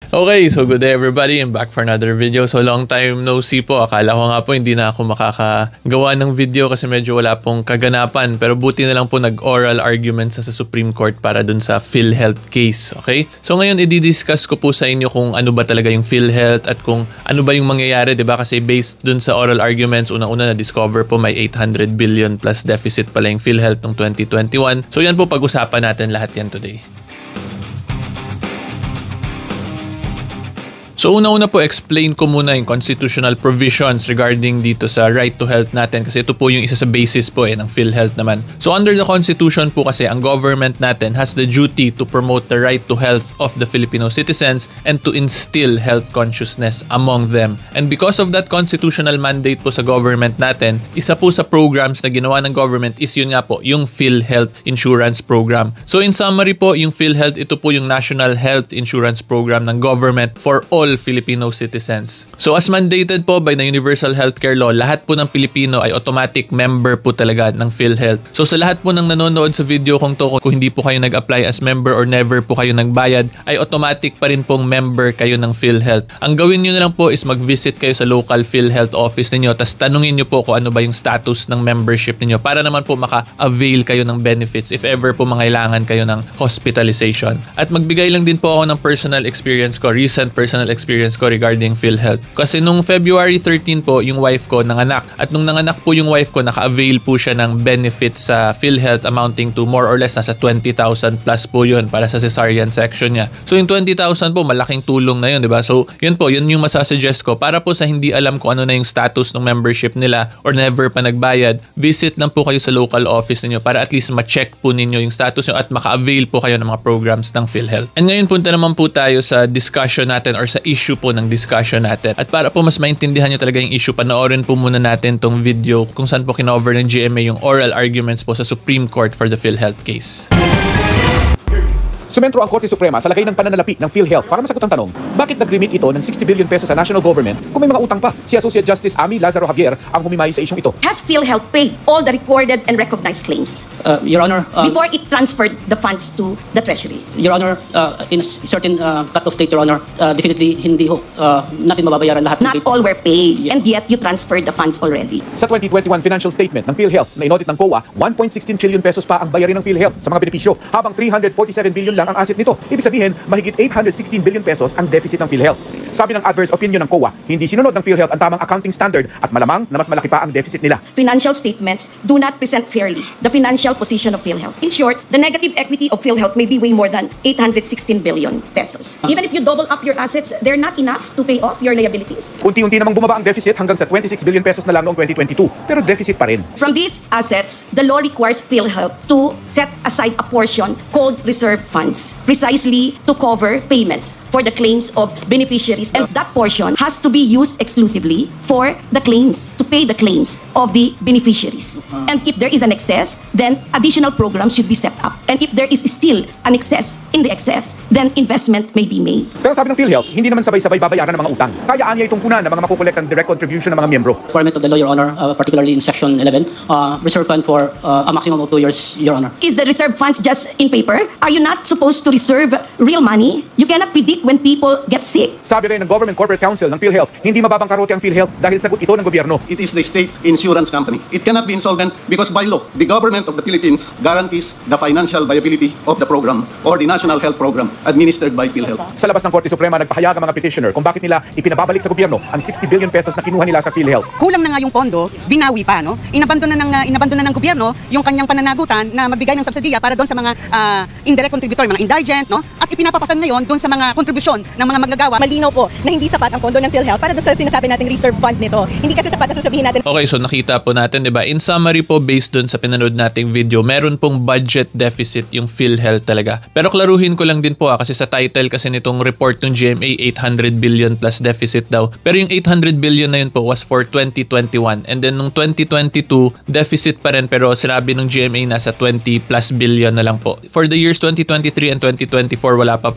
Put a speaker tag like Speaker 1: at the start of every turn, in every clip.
Speaker 1: Okay, so good day everybody. I'm back for another video. So long time no see po. Akala ko nga po hindi na ako makakagawa ng video kasi medyo wala pong kaganapan. Pero buti na lang po nag-oral arguments sa Supreme Court para dun sa PhilHealth case. Okay? So ngayon i-discuss ko po sa inyo kung ano ba talaga yung PhilHealth at kung ano ba yung mangyayari, diba? Kasi based dun sa oral arguments, unang-una na-discover po may 800 billion plus deficit pala yung PhilHealth noong 2021. So yan po pag-usapan natin lahat yan today. So una-una po explain ko muna yung constitutional provisions regarding dito sa right to health natin kasi ito po yung isa sa basis po ng PhilHealth naman. So under the Constitution po kasi ang government natin has the duty to promote the right to health of the Filipino citizens and to instill health consciousness among them. And because of that constitutional mandate po sa government natin, isa po sa programs na ginawa ng government is yun nga po, yung PhilHealth Insurance Program. So in summary po, yung PhilHealth, ito po yung National Health Insurance Program ng government for all Filipino citizens. So as mandated po by the Universal Healthcare Law, lahat po ng Pilipino ay automatic member po talaga ng PhilHealth. So sa lahat po ng nanonood sa video kong to, kung hindi po kayo nag-apply as member or never po kayo nagbayad, ay automatic pa rin pong member kayo ng PhilHealth. Ang gawin nyo na lang po is mag-visit kayo sa local PhilHealth office ninyo, tas tanungin nyo po kung ano ba yung status ng membership ninyo para naman po maka-avail kayo ng benefits if ever po mangailangan kayo ng hospitalization. At magbigay lang din po ako ng personal experience ko, recent personal experience ko regarding PhilHealth. Kasi nung February 13 po, yung wife ko nanganak. At nung nanganak po yung wife ko, naka-avail po siya ng benefits sa PhilHealth amounting to more or less nasa 20,000 plus po yun para sa cesarean section niya. So yung 20,000 po, malaking tulong na yun, di ba? So yun po, yun yung masasuggest ko. Para po sa hindi alam kung ano na yung status ng membership nila or never pa nagbayad, visit lang po kayo sa local office ninyo para at least ma-check po ninyo yung status nyo at maka-avail po kayo ng mga programs ng PhilHealth. And ngayon punta naman po tayo sa discussion natin or sa issue po ng discussion natin. At para po mas maintindihan nyo talaga yung issue, panoorin po muna natin tong video kung saan po kinover ng GMA yung oral arguments po sa Supreme Court for the PhilHealth case.
Speaker 2: Sumentro ang Korte Suprema sa lagay ng pananalapi ng PhilHealth para masagot ang tanong, bakit nag-remit ito ng 60 billion pesos sa national government kung may mga utang pa? Si Associate Justice Amy Lazaro Javier ang humimay sa isyong ito.
Speaker 3: Has PhilHealth paid all the recorded and recognized claims?
Speaker 4: Your Honor,
Speaker 3: before it transferred the funds to the Treasury?
Speaker 4: Your Honor, in a certain cut-off date, Your Honor, definitely hindi natin mababayaran lahat.
Speaker 3: Not all were paid, and yet you transferred the funds already.
Speaker 2: Sa 2021 financial statement ng PhilHealth na inaudit ng COA, 1.16 trillion pesos pa ang bayarin ng PhilHealth sa mga benepisyo, habang 347 billion lang ang asset nito. Ibig sabihin, mahigit 816 billion pesos ang deficit ng PhilHealth. Sabi ng adverse opinion ng COA, hindi sinunod ng PhilHealth ang tamang accounting standard at malamang na mas malaki pa ang deficit nila.
Speaker 3: Financial statements do not present fairly the financial position of PhilHealth. In short, the negative equity of PhilHealth may be way more than 816 billion pesos. Even if you double up your assets, they're not enough to pay off your liabilities.
Speaker 2: Unti-unti namang bumaba ang deficit hanggang sa 26 billion pesos na lang noong 2022, pero deficit pa rin.
Speaker 3: From these assets, the law requires PhilHealth to set aside a portion called reserve funds, precisely to cover payments for the claims of beneficiaries, and that portion has to be used exclusively for the claims, to pay the claims of the beneficiaries. And if there is an excess, then additional programs should be set up. And if there is still an excess in the excess, then investment may be made.
Speaker 2: Pero sabi ng PhilHealth, hindi naman sabay-sabay babayaran ng mga utang. Kaya anya itong punan ng mga makukolekt ng direct contribution ng mga miyembro.
Speaker 4: Requirement of the law, Your Honor, particularly in Section 11, reserve fund for a maximum of 2 years, Your Honor.
Speaker 3: Is the reserve funds just in paper? Are you not supposed to reserve real money? You cannot predict when people get sick.
Speaker 2: Sabi rin ng Government Corporate Council ng PhilHealth, hindi mababangkarote ang PhilHealth dahil sagot ito ng gobyerno.
Speaker 5: It is the state insurance company. It cannot be insolvent because by law, the government of the Philippines guarantees the financial viability of the program or the National Health Program administered by PhilHealth.
Speaker 2: Sa labas ng Korte Suprema, nagpahayag ang mga petitioner kung bakit nila ipinababalik sa gobyerno ang 60 billion pesos na kinuha nila sa PhilHealth.
Speaker 6: Kulang na nga yung pondo, binawi pa, no? Inabandon na ng gobyerno yung kanyang pananagutan na magbigay ng subsidiya para doon sa mga indirect contributor, mga indigent, no? At ipinapapasan ngayon doon sa mga kontribusyon ng mga manggagawa.
Speaker 7: Malinaw po na hindi sapat ang pondo ng PhilHealth para doon sa sinasabi nating reserve fund nito. Hindi kasi sapat na sasabihin natin.
Speaker 1: Okay, so nakita po natin, di ba? In summary po, based dun sa pinanood nating video, meron pong budget deficit yung PhilHealth talaga. Pero klaruhin ko lang din po kasi sa title kasi nitong report ng GMA, 800 billion plus deficit daw. Pero yung 800 billion na yun po was for 2021. And then nung 2022, deficit pa rin pero sinabi ng GMA nasa 20 plus billion na lang po. For the years 2023 2023 and 2024 wala pa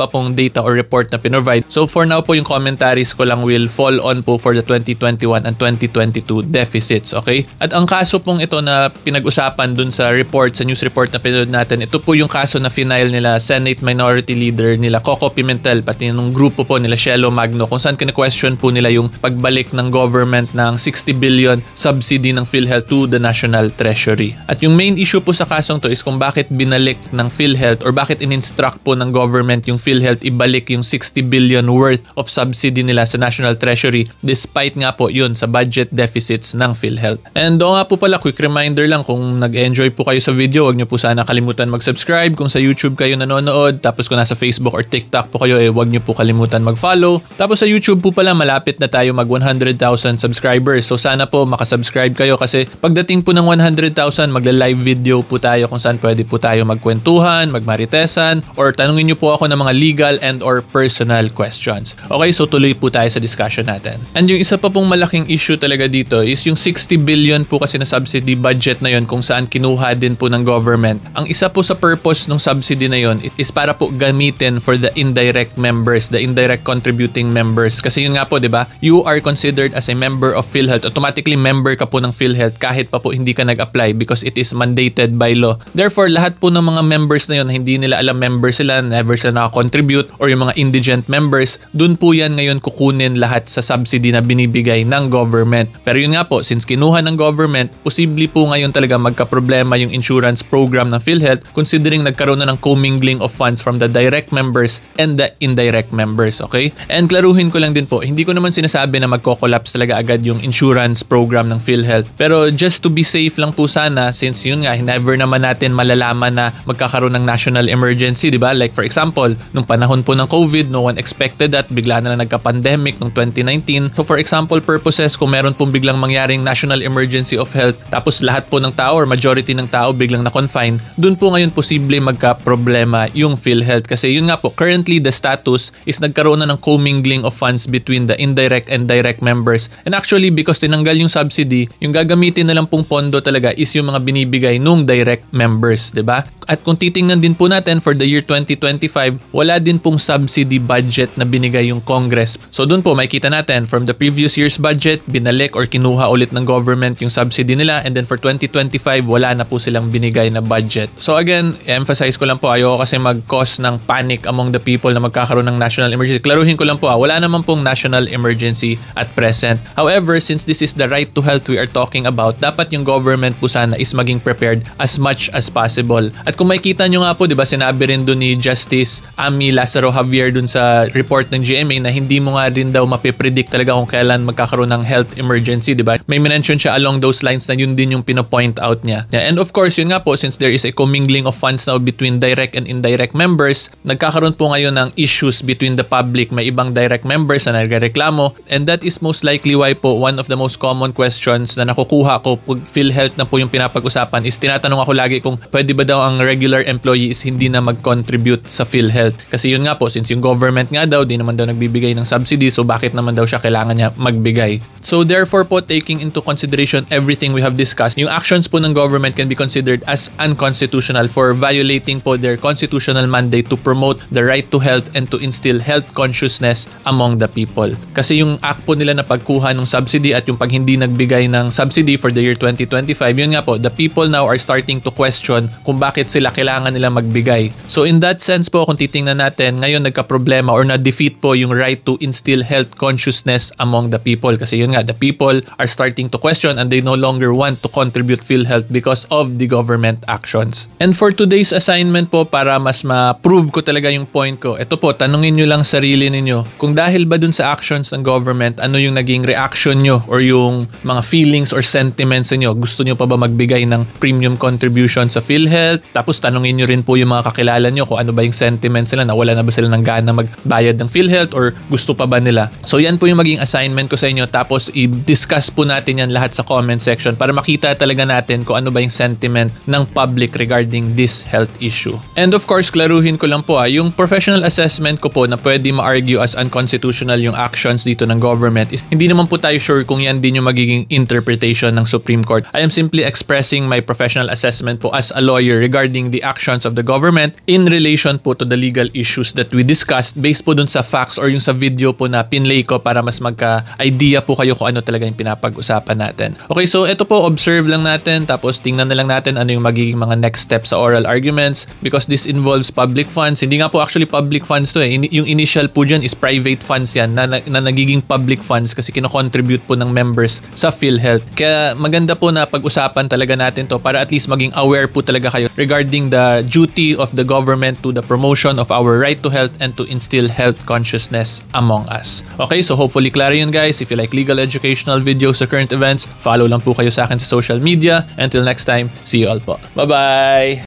Speaker 1: pong data or report na pinrovide. So for now po yung commentaries ko lang will fall on po for the 2021 and 2022 deficits, okay? At ang kaso pong ito na pinag-usapan dun sa news report na pinanood natin, ito po yung kaso na final nila Senate Minority Leader nila Coco Pimentel, pati nung grupo po nila Shelo Magno, kung saan kina-question po nila yung pagbalik ng government ng 60 billion subsidy ng PhilHealth to the National Treasury. At yung main issue po sa kasong to is kung bakit binalik ng PhilHealth or bakit in-instruct po ng government yung PhilHealth ibalik yung 60 billion worth of subsidy nila sa National Treasury despite nga po yun sa budget deficits ng PhilHealth. And nga po pala, quick reminder lang, kung nag-enjoy po kayo sa video, huwag nyo po sana kalimutan mag-subscribe. Kung sa YouTube kayo nanonood, tapos kung nasa Facebook or TikTok po kayo, huwag nyo po kalimutan mag-follow. Tapos sa YouTube po pala, malapit na tayo mag 100,000 subscribers. So sana po makasubscribe kayo kasi pagdating po ng 100,000, magla-live video po tayo kung saan pwede po tayo magkwentuhan, magmaritesan, or tanungin nyo po ako ng mga legal and or personal questions. Okay, so tuloy po tayo sa discussion natin. And yung isa pa pong malaking issue talaga dito is yung 60 billion po kasi na subsidy budget na yon kung saan kinuha din po ng government. Ang isa po sa purpose ng subsidy na yon is para po gamitin for the indirect members, the indirect contributing members. Kasi yun nga po, di ba? You are considered as a member of PhilHealth. Automatically member ka po ng PhilHealth kahit pa po hindi ka nag-apply because it is mandated by law. Therefore, lahat po ng mga members na yun, hindi nila alam member sila, never sila nakakontribute, or yung mga indigent members, dun po yan ngayon kukunin lahat sa subsidy na binibigay ng government. Pero yun nga po, since kinuha ng government, posible po ngayon talaga magka-problema yung insurance program ng PhilHealth considering nagkaroon na ng commingling of funds from the direct members and the indirect members, okay? And klaruhin ko lang din po, hindi ko naman sinasabi na magko-collapse talaga agad yung insurance program ng PhilHealth. Pero just to be safe lang po sana, since yun nga, never naman natin malalaman na magkakaroon ng national emergency, di ba? Like for example, nung panahon po ng COVID, no one expected that, bigla na nagka-pandemic nung 2019. So for example purposes, kung meron pong biglang mangyaring national emergency of health, tapos lahat po ng tao or majority ng tao biglang na-confine, dun po ngayon posible magka-problema yung PhilHealth. Kasi yun nga po, currently the status is nagkaroon na ng commingling of funds between the indirect and direct members. And actually, because tinanggal yung subsidy, yung gagamitin na lang pong pondo talaga is yung mga binibigay nung direct members, di ba? At kung titingnan din po natin for the year 2025, wala din pong subsidy budget na binigay yung Congress. So dun po makikita natin from the previous year's budget, binalik or kinuha ulit ng government yung subsidy nila, and then for 2025, wala na po silang binigay na budget. So again, emphasize ko lang po, ayoko kasi mag-cause ng panic among the people na magkakaroon ng national emergency. Klaruhin ko lang po, wala naman pong national emergency at present. However, since this is the right to health we are talking about, dapat yung government po sana is maging prepared as much as possible. At kung makikita nyo nga po, di ba, sinabi rin dun ni Justice Amy Lazaro Javier dun sa report ng GMA na hindi mo nga rin daw mapipredict talaga kung kailan magkakaroon ng health emergency, di ba? May mention siya along those lines na yun din yung pinopoint out niya. Yeah, and of course, yun nga po, since there is a commingling of funds now between direct and indirect members, nagkakaroon po ngayon ng issues between the public. May ibang direct members na nagreklamo, and that is most likely why po one of the most common questions na nakukuha ko pag PhilHealth na po yung pinapag-usapan is tinatanong ako lagi kung pwede ba daw ang regular employee is hindi na mag-contribute sa PhilHealth. Kasi yun nga po, since yung government nga daw, di naman daw nagbibigay ng subsidy, so bakit naman daw siya kailangan niya magbigay? So therefore po, taking into consideration everything we have discussed, yung actions po ng government can be considered as unconstitutional for violating po their constitutional mandate to promote the right to health and to instill health consciousness among the people. Kasi yung act po nila na pagkuha ng subsidy at yung pag hindi nagbigay ng subsidy for the year 2025, yun nga po, the people now are starting to question kung bakit sila kailangan nila magbigay. So in that sense po, kung titingnan natin, ngayon nagka-problema or na-defeat po yung right to instill health consciousness among the people. Kasi yun nga, the people are starting to question and they no longer want to contribute PhilHealth because of the government actions. And for today's assignment po, para mas ma-prove ko talaga yung point ko, ito po, tanungin nyo lang sarili ninyo, kung dahil ba dun sa actions ng government, ano yung naging reaction nyo or yung mga feelings or sentiments nyo? Gusto nyo pa ba magbigay ng premium contribution sa PhilHealth? Tapos tanungin nyo rin po yung mga kakilala nyo kung ano ba yung sentiments nila, nawala na ba sila ng gana magbayad ng PhilHealth or gusto pa ba nila? So yan po yung maging assignment ko sa inyo, tapos i-discuss po natin yan lahat sa comment section para makita talaga natin kung ano ba yung sentiment ng public regarding this health issue. And of course, klaruhin ko lang po yung professional assessment ko po na pwede ma-argue as unconstitutional yung actions dito ng government is hindi naman po tayo sure kung yan din yung magiging interpretation ng Supreme Court. I am simply expressing my professional assessment po as a lawyer regarding the actions of the government in relation po to the legal issues that we discussed based po dun sa facts or yung sa video po na pinlay ko para mas magka-idea po kayo kung ano talaga yung pinapag-usapan natin. Okay, so ito po, observe lang natin tapos tingnan na lang natin ano yung magiging mga next steps sa oral arguments because this involves public funds. Hindi nga po actually public funds to eh. Yung initial po dyan is private funds yan na nagiging public funds kasi kino-contribute po ng members sa PhilHealth. Kaya maganda po na pag-usapan talaga natin to para at least maging aware po talaga kayo regarding the duty of the government to the promotion of our right to health and to instill health consciousness among us. Okay, so hopefully clear yun guys. If you like legal educational videos or current events, follow lang po kayo sa akin sa social media. Until next time, see you all po. Bye-bye!